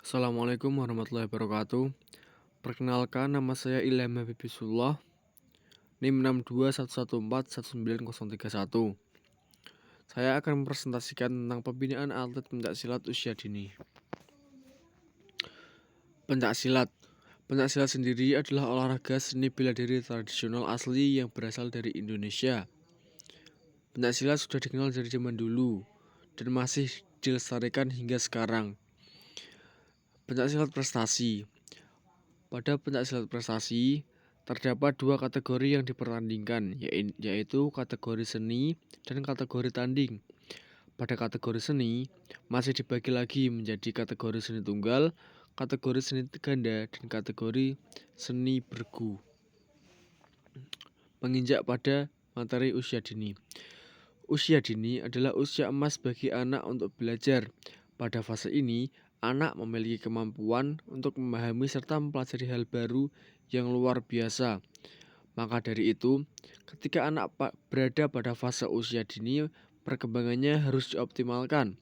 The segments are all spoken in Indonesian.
Assalamualaikum warahmatullahi wabarakatuh. Perkenalkan, nama saya Ilham Habibisullah, NIM 6211419031. Saya akan mempresentasikan tentang pembinaan atlet pencaksilat usia dini. Pencaksilat. Pencaksilat sendiri adalah olahraga seni bela diri tradisional asli yang berasal dari Indonesia. Pencaksilat sudah dikenal dari zaman dulu dan masih dilestarikan hingga sekarang. Pencaksilat prestasi. Pada pencaksilat prestasi, terdapat dua kategori yang dipertandingkan, yaitu kategori seni dan kategori tanding. Pada kategori seni, masih dibagi lagi menjadi kategori seni tunggal, kategori seni ganda, dan kategori seni bergu. Menginjak pada materi usia dini. Usia dini adalah usia emas bagi anak untuk belajar. Pada fase ini, anak memiliki kemampuan untuk memahami serta mempelajari hal baru yang luar biasa. Maka dari itu, ketika anak berada pada fase usia dini, perkembangannya harus dioptimalkan.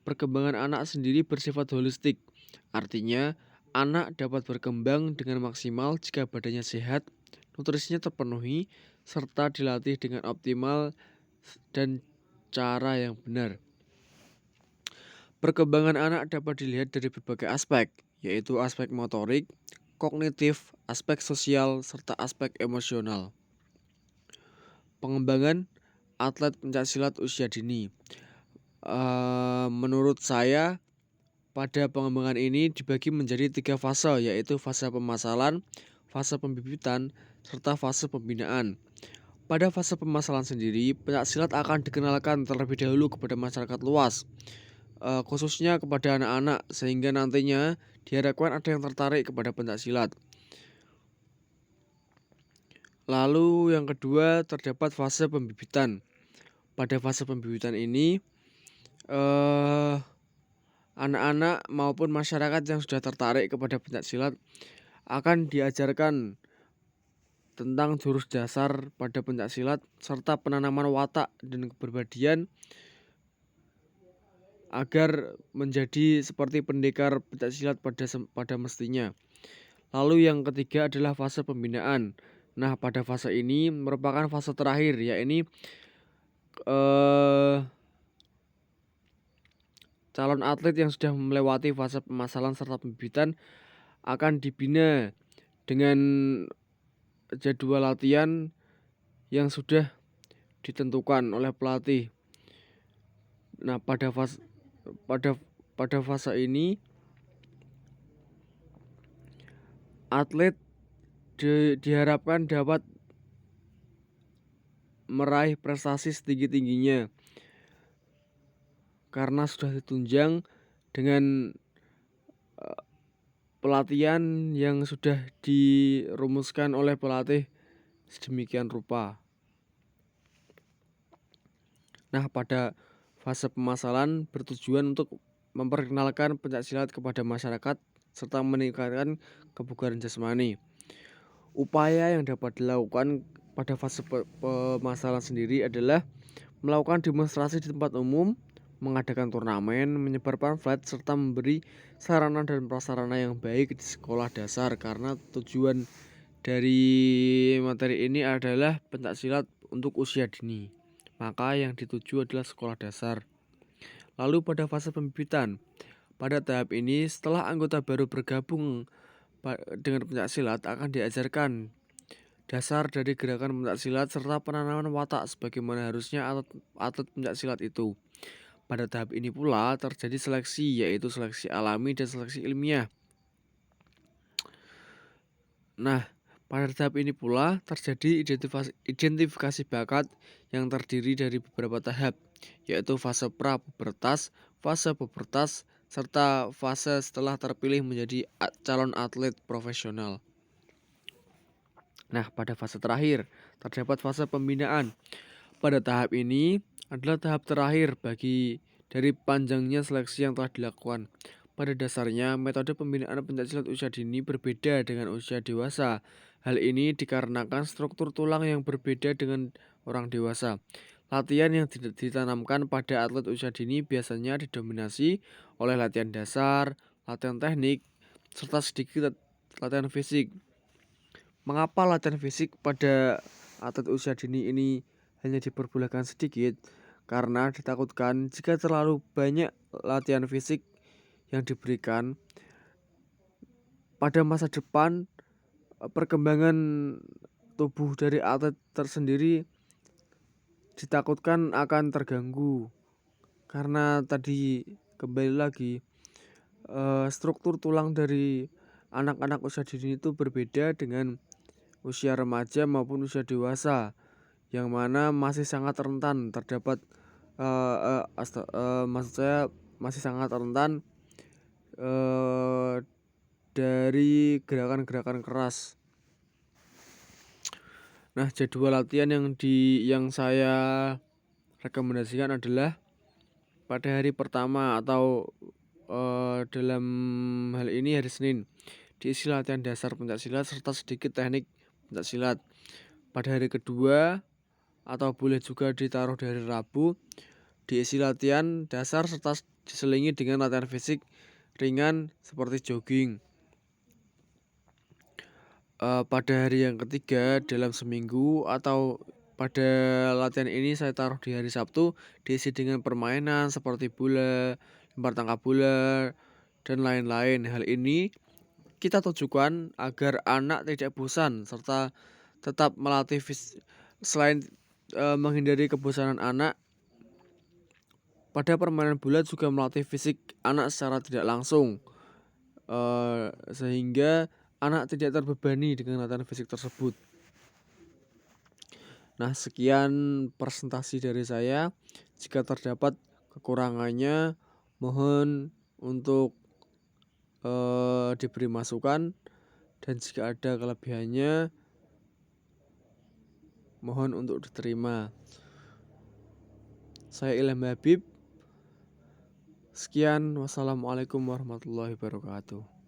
Perkembangan anak sendiri bersifat holistik. Artinya, anak dapat berkembang dengan maksimal jika badannya sehat, nutrisinya terpenuhi, serta dilatih dengan optimal dan cara yang benar. Perkembangan anak dapat dilihat dari berbagai aspek, yaitu aspek motorik, kognitif, aspek sosial, serta aspek emosional. Pengembangan atlet pencaksilat usia dini. Menurut saya, pada pengembangan ini dibagi menjadi 3 fase, yaitu fase pemasalan, fase pembibitan, serta fase pembinaan. Pada fase pemasalan sendiri, pencaksilat akan dikenalkan terlebih dahulu kepada masyarakat luas, khususnya kepada anak-anak, sehingga nantinya diharapkan ada yang tertarik kepada pencaksilat. Lalu yang kedua terdapat fase pembibitan. Pada fase pembibitan ini, anak-anak maupun masyarakat yang sudah tertarik kepada pencaksilat akan diajarkan tentang jurus dasar pada pencaksilat serta penanaman watak dan kepribadian agar menjadi seperti pendekar pencaksilat pada mestinya. Lalu yang ketiga adalah fase pembinaan. Nah, pada fase ini merupakan fase terakhir, yakni calon atlet yang sudah melewati fase pemasalan serta pembibitan akan dibina dengan jadwal latihan yang sudah ditentukan oleh pelatih. Nah, pada fase ini atlet diharapkan dapat meraih prestasi setinggi-tingginya karena sudah ditunjang dengan pelatihan yang sudah dirumuskan oleh pelatih sedemikian rupa. Nah, pada fase pemasalan bertujuan untuk memperkenalkan pencaksilat kepada masyarakat serta meningkatkan kebugaran jasmani. Upaya yang dapat dilakukan pada fase pemasalan sendiri adalah melakukan demonstrasi di tempat umum, mengadakan turnamen, menyebar pamflet, serta memberi sarana dan prasarana yang baik di sekolah dasar, karena tujuan dari materi ini adalah pencaksilat untuk usia dini. Maka yang dituju adalah sekolah dasar. Lalu pada fase pembibitan. Pada tahap ini, setelah anggota baru bergabung dengan pencaksilat akan diajarkan dasar dari gerakan pencaksilat serta penanaman watak sebagaimana harusnya atlet pencaksilat itu. Pada tahap ini pula terjadi seleksi, yaitu seleksi alami dan seleksi ilmiah. Nah, pada tahap ini pula terjadi identifikasi bakat yang terdiri dari beberapa tahap, yaitu fase pra-pubertas, fase pubertas, serta fase setelah terpilih menjadi calon atlet profesional. Nah, pada fase terakhir terdapat fase pembinaan. Pada tahap ini adalah tahap terakhir dari panjangnya seleksi yang telah dilakukan. Pada dasarnya, metode pembinaan pencaksilat usia dini berbeda dengan usia dewasa. Hal ini dikarenakan struktur tulang yang berbeda dengan orang dewasa. Latihan yang ditanamkan pada atlet usia dini biasanya didominasi oleh latihan dasar, latihan teknik, serta sedikit latihan fisik. Mengapa latihan fisik pada atlet usia dini ini hanya diperbolehkan sedikit? Karena ditakutkan jika terlalu banyak latihan fisik yang diberikan, pada masa depan perkembangan tubuh dari atlet tersendiri ditakutkan akan terganggu. Karena tadi kembali lagi, struktur tulang dari anak-anak usia dini itu berbeda dengan usia remaja maupun usia dewasa, yang mana masih sangat rentan terdapat maksud saya masih sangat rentan dari gerakan-gerakan keras. Nah, jadwal latihan yang saya rekomendasikan adalah pada hari pertama atau dalam hal ini hari Senin, diisi latihan dasar pencaksilat serta sedikit teknik pencaksilat. Pada hari kedua atau boleh juga ditaruh di hari Rabu, diisi latihan dasar serta diselingi dengan latihan fisik ringan seperti jogging. Pada hari yang ketiga dalam seminggu atau pada latihan ini saya taruh di hari Sabtu, diisi dengan permainan seperti bola, lempar tangkap bola, dan lain-lain. Hal ini kita tujukan agar anak tidak bosan serta tetap melatih selain menghindari kebosanan anak. Pada permainan bola juga melatih fisik anak secara tidak langsung, sehingga anak tidak terbebani dengan latihan fisik tersebut. Nah, sekian presentasi dari saya. Jika terdapat kekurangannya, mohon untuk diberi masukan, dan jika ada kelebihannya, mohon untuk diterima. Saya Ilham Habib. Sekian, wassalamualaikum warahmatullahi wabarakatuh.